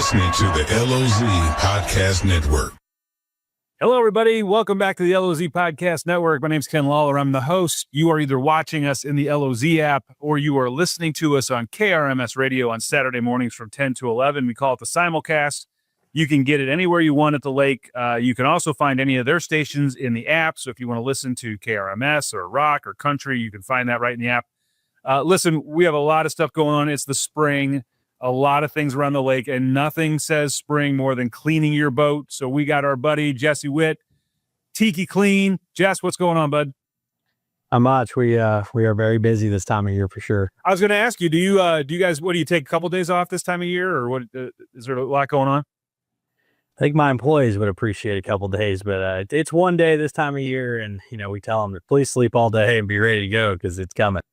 listening to the LOZ Podcast Network. Hello, everybody. Welcome back to the LOZ Podcast Network. My name is Ken Lawler. I'm the host. You are either watching us in the LOZ app or you are listening to us on KRMS radio on Saturday mornings from 10 to 11. We call it the Simulcast. You can get it anywhere you want at the lake. You can also find any of their stations in the app. So if you want to listen to KRMS or rock or country, you can find that right in the app. Listen, we have a lot of stuff going on. It's the spring. A lot of things around the lake, and nothing says spring more than cleaning your boat. So we got our buddy Jesse Witt, Tiki Clean. Jess, what's going on, bud? Not much. We are very busy this time of year for sure. I was going to ask you, do you guys, what do you take, a couple days off this time of year, or what? Is there a lot going on? I think my employees would appreciate a couple days, but it's one day this time of year, and we tell them to please sleep all day and be ready to go because it's coming.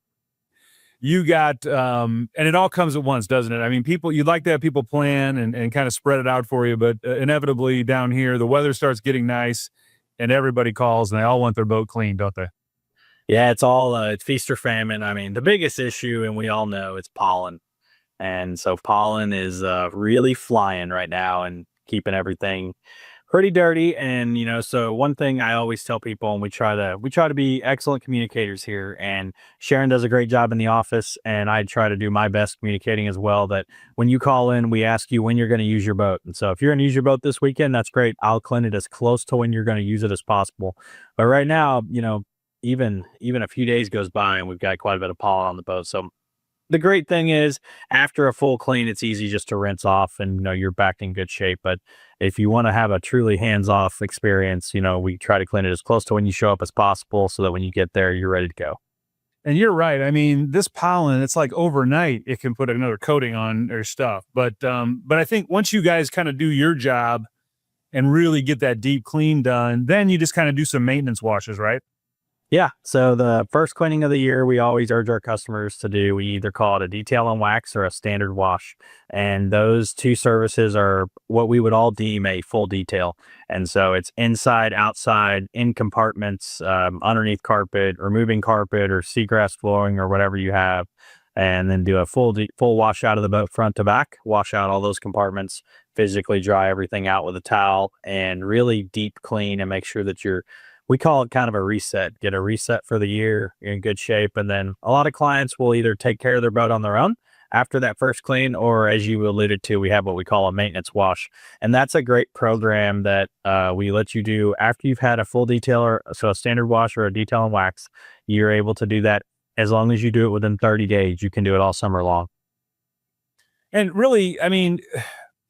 You got, and it all comes at once, doesn't it? I mean, you'd like to have people plan and kind of spread it out for you, but inevitably down here, the weather starts getting nice and everybody calls and they all want their boat clean, don't they? Yeah, it's feast or famine. I mean, the biggest issue, and we all know, it's pollen. And so pollen is really flying right now and keeping everything pretty dirty. And so one thing I always tell people, and we try to be excellent communicators here, and Sharon does a great job in the office, and I try to do my best communicating as well, that when you call in, we ask you when you're going to use your boat. And so if you're going to use your boat this weekend, that's great. I'll clean it as close to when you're going to use it as possible. But right now, even a few days goes by and we've got quite a bit of pollen on the boat. So the great thing is, after a full clean, it's easy just to rinse off and you're back in good shape. But if you want to have a truly hands-off experience, we try to clean it as close to when you show up as possible so that when you get there, you're ready to go. And you're right. I mean, this pollen, it's like overnight, it can put another coating on their stuff. But I think once you guys kind of do your job and really get that deep clean done, then you just kind of do some maintenance washes, right? Yeah. So the first cleaning of the year, we always urge our customers to do, we either call it a detail and wax or a standard wash. And those two services are what we would all deem a full detail. And so it's inside, outside, in compartments, underneath carpet, removing carpet or seagrass flooring or whatever you have. And then do a full wash out of the boat front to back, wash out all those compartments, physically dry everything out with a towel, and really deep clean and make sure that we call it kind of a reset, get a reset for the year, you're in good shape. And then a lot of clients will either take care of their boat on their own after that first clean, or as you alluded to, we have what we call a maintenance wash. And that's a great program that we let you do after you've had a full detailer. So a standard wash or a detail and wax, you're able to do that as long as you do it within 30 days. You can do it all summer long. And really, I mean,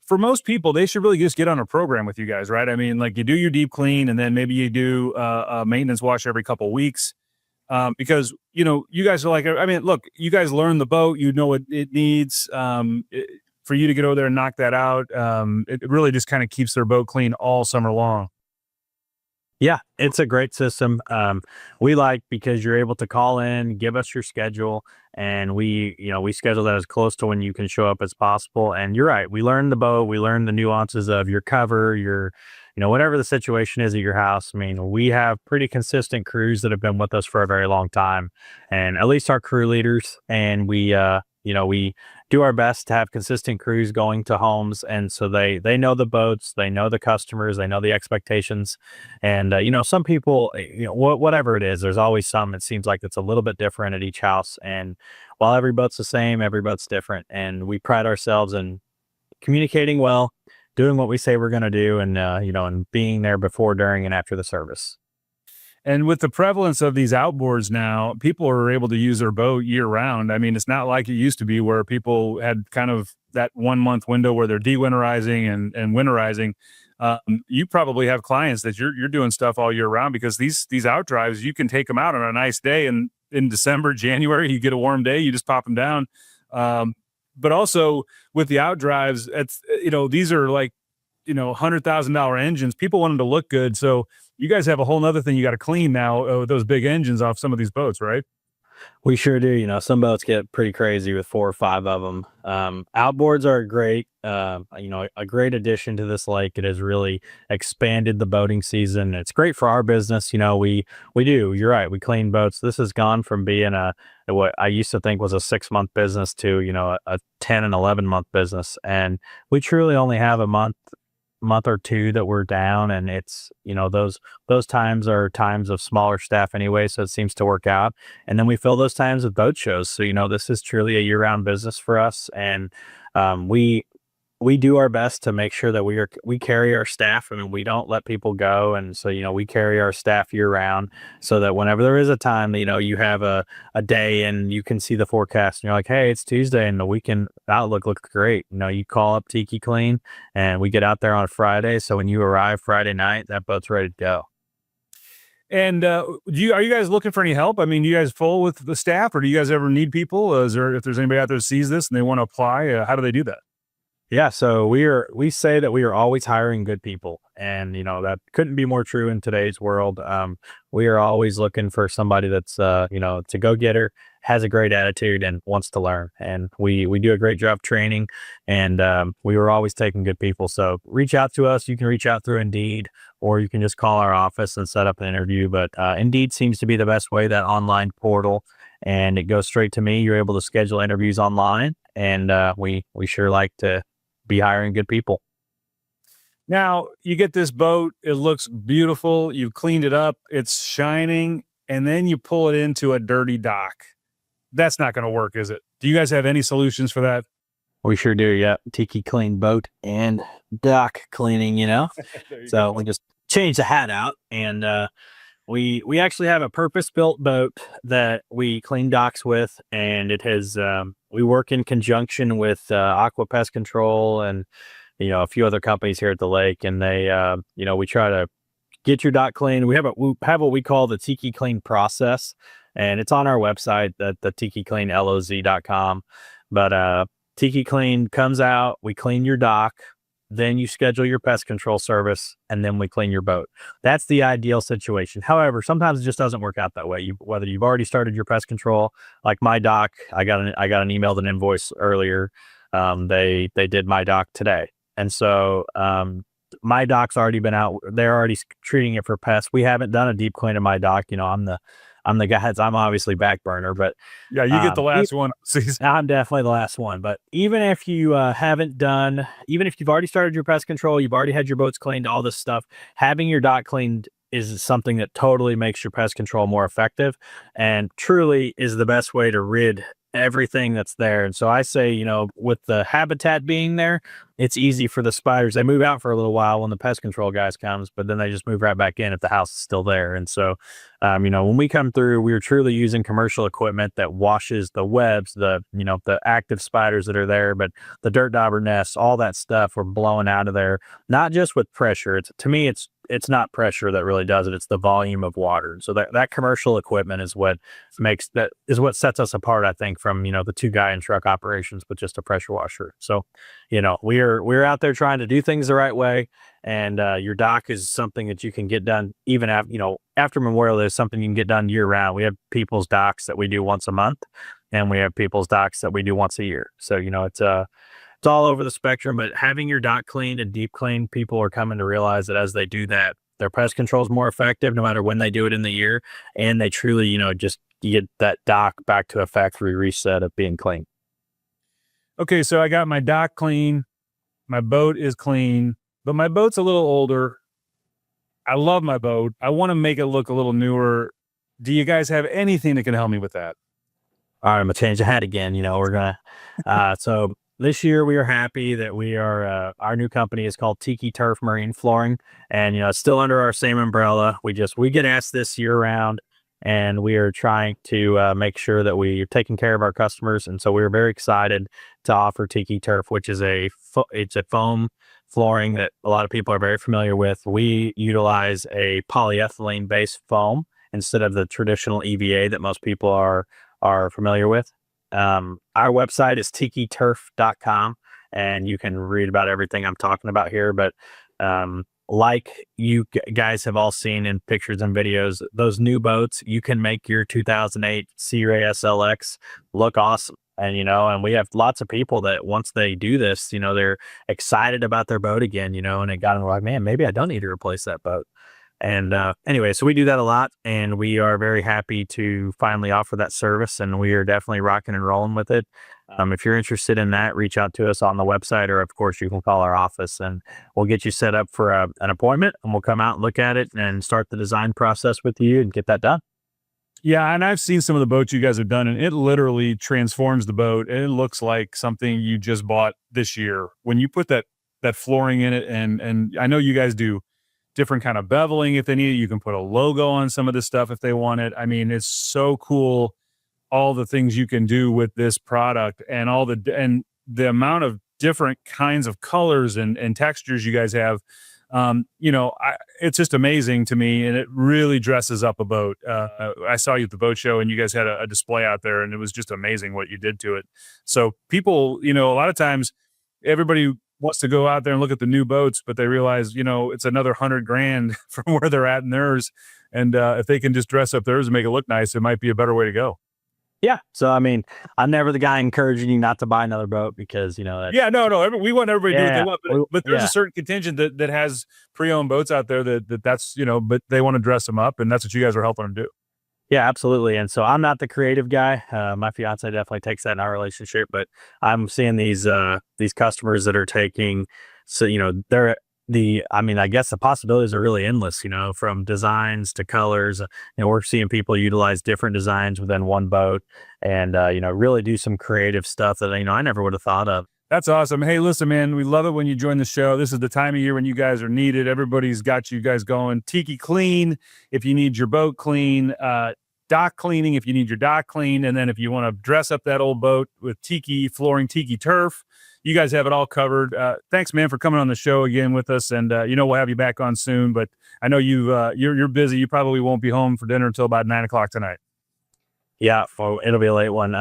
for most people, they should really just get on a program with you guys, right? I mean, like you do your deep clean and then maybe you do a maintenance wash every couple of weeks because, you guys are like, I mean, look, you guys learn the boat, what it needs for you to get over there and knock that out. It really just kind of keeps their boat clean all summer long. Yeah, it's a great system. We like because you're able to call in, give us your schedule, and we schedule that as close to when you can show up as possible. And you're right, we learn the boat, we learn the nuances of your cover, your, whatever the situation is at your house. I mean, we have pretty consistent crews that have been with us for a very long time, and at least our crew leaders, and we do our best to have consistent crews going to homes. And so they know the boats, they know the customers, they know the expectations. And, some people, whatever it is, there's always some, it seems like it's a little bit different at each house. And while every boat's the same, every boat's different. And we pride ourselves in communicating well, doing what we say we're going to do, and, and being there before, during, and after the service. And with the prevalence of these outboards now, people are able to use their boat year round. I mean, it's not like it used to be where people had kind of that 1 month window where they're de-winterizing and winterizing. You probably have clients that you're doing stuff all year round because these out drives, you can take them out on a nice day, and in December, January, you get a warm day, you just pop them down. But also with the out drives, it's, these are like, $100,000 engines. People want them to look good. So you guys have a whole nother thing you got to clean now with those big engines off some of these boats, right? We sure do. Some boats get pretty crazy with 4 or 5 of them. Outboards are a great addition to this lake. It has really expanded the boating season. It's great for our business. We do. You're right. We clean boats. This has gone from being what I used to think was a 6-month business to a 10 and 11-month business, and we truly only have a month or two that we're down, and it's those times are times of smaller staff anyway, so it seems to work out. And then we fill those times with boat shows, so this is truly a year-round business for us. And we do our best to make sure that we carry our staff. I mean, we don't let people go, and so we carry our staff year round, so that whenever there is a time that you have a day and you can see the forecast and you're like, hey, it's Tuesday and the weekend outlook looks great. You call up Tiki Clean and we get out there on Friday, so when you arrive Friday night, that boat's ready to go. And are you guys looking for any help? I mean, you guys full with the staff, or do you guys ever need people? If there's anybody out there who sees this and they want to apply, how do they do that? Yeah, so we say that we are always hiring good people, and that couldn't be more true in today's world. We are always looking for somebody that's it's a go-getter, has a great attitude, and wants to learn. And we do a great job training, and we were always taking good people. So reach out to us. You can reach out through Indeed, or you can just call our office and set up an interview. But Indeed seems to be the best way, that online portal, and it goes straight to me. You're able to schedule interviews online, and we sure like to be hiring good people. Now, you get this boat, it looks beautiful, you've cleaned it up, it's shining, and then you pull it into a dirty dock. That's not going to work, is it? Do you guys have any solutions for that? We sure do, yeah. Tiki Clean boat and dock cleaning, So we just change the hat out, and we actually have a purpose-built boat that we clean docks with, and it has we work in conjunction with Aqua Pest Control and a few other companies here at the lake, and they we try to get your dock clean. We have what we call the Tiki Clean process, and it's on our website at the TikiCleanLOZ.com. But Tiki Clean comes out, we clean your dock, then you schedule your pest control service, and then we clean your boat. That's the ideal situation. However, sometimes it just doesn't work out that way. Whether you've already started your pest control, like my dock, I got an email, an invoice earlier. They did my dock today, and so my dock's already been out. They're already treating it for pests. We haven't done a deep clean of my dock. I'm the guy. I'm obviously back burner, but yeah, you get the last one. I'm definitely the last one. But even if you even if you've already started your pest control, you've already had your boats cleaned, all this stuff, having your dock cleaned is something that totally makes your pest control more effective, and truly is the best way to rid everything that's there. And so I say, with the habitat being there, it's easy for the spiders. They move out for a little while when the pest control guys comes, but then they just move right back in if the house is still there. And so, when we come through, we're truly using commercial equipment that washes the webs, the active spiders that are there, but the dirt dauber nests, all that stuff we're blowing out of there, not just with pressure. To me, it's not pressure that really does it. It's the volume of water. So that commercial equipment is what sets us apart, I think, from, the 2-guy and truck operations with just a pressure washer. So, we're out there trying to do things the right way. And your dock is something that you can get done even after Memorial Day, is something you can get done year round. We have people's docks that we do once a month, and we have people's docks that we do once a year. So, it's all over the spectrum, but having your dock cleaned and deep cleaned, people are coming to realize that as they do that, their pest control is more effective no matter when they do it in the year. And they truly, just get that dock back to a factory reset of being clean. Okay, so I got my dock clean, my boat is clean, but my boat's a little older. I love my boat. I want to make it look a little newer. Do you guys have anything that can help me with that? All right, I'm going to change the hat again. We're going to, so this year we are happy that we are, our new company is called Tiki Turf Marine Flooring, and, it's still under our same umbrella. We get asked this year round, and we are trying to make sure that we are taking care of our customers. And so we're very excited to offer Tiki Turf, which is it's a foam flooring that a lot of people are very familiar with. We utilize a polyethylene based foam instead of the traditional EVA that most people are familiar with. Our website is tikiturf.com, and you can read about everything I'm talking about here. But like you guys have all seen in pictures and videos, those new boats, you can make your 2008 Sea Ray SLX look awesome. And, and we have lots of people that once they do this, they're excited about their boat again, and it got them like, man, maybe I don't need to replace that boat. And anyway, so we do that a lot, and we are very happy to finally offer that service, and we are definitely rocking and rolling with it. If you're interested in that, reach out to us on the website, or of course you can call our office and we'll get you set up for an appointment, and we'll come out and look at it and start the design process with you and get that done. Yeah, and I've seen some of the boats you guys have done, and it literally transforms the boat. It looks like something you just bought this year. When you put that flooring in it, and I know you guys do different kind of beveling if they need it. You can put a logo on some of this stuff if they want it. I mean, it's so cool, all the things you can do with this product, and the amount of different kinds of colors and textures you guys have. It's just amazing to me, and it really dresses up a boat. I saw you at the boat show, and you guys had a display out there, and it was just amazing what you did to it. So people, a lot of times everybody wants to go out there and look at the new boats, but they realize, it's another $100,000 from where they're at in theirs. And if they can just dress up theirs and make it look nice, it might be a better way to go. Yeah. So, I mean, I'm never the guy encouraging you not to buy another boat because, no. We want everybody to do what they want, but there's a certain contingent that has pre-owned boats out there that's, but they want to dress them up, and that's what you guys are helping them do. Yeah, absolutely. And so I'm not the creative guy. My fiance definitely takes that in our relationship, but I'm seeing these customers that are taking, so, I guess the possibilities are really endless, from designs to colors. We're seeing people utilize different designs within one boat and, really do some creative stuff that, I never would have thought of. That's awesome. Hey, listen, man, we love it when you join the show. This is the time of year when you guys are needed. Everybody's got you guys going. Tiki Clean, if you need your boat clean, dock cleaning, if you need your dock clean. And then if you want to dress up that old boat with tiki flooring, tiki turf, you guys have it all covered. Thanks, man, for coming on the show again with us. And, we'll have you back on soon, but I know you're busy. You probably won't be home for dinner until about 9:00 tonight. Yeah, it'll be a late one.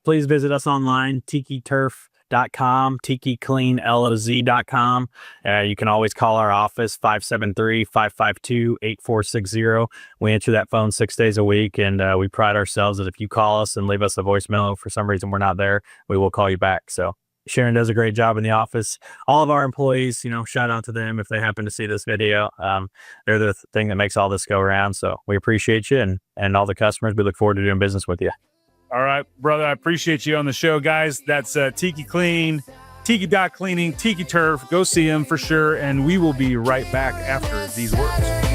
Please visit us online, tikiturf.com, tikicleanloz.com. You can always call our office, 573-552-8460. We answer that phone 6 days a week, and we pride ourselves that if you call us and leave us a voicemail, for some reason we're not there, we will call you back. So Sharon does a great job in the office. All of our employees, shout out to them if they happen to see this video. They're the thing that makes all this go around. So we appreciate you and all the customers. We look forward to doing business with you. All right, brother. I appreciate you on the show, guys. That's Tiki Clean, Tiki Dock Cleaning, Tiki Turf. Go see him for sure. And we will be right back after these words.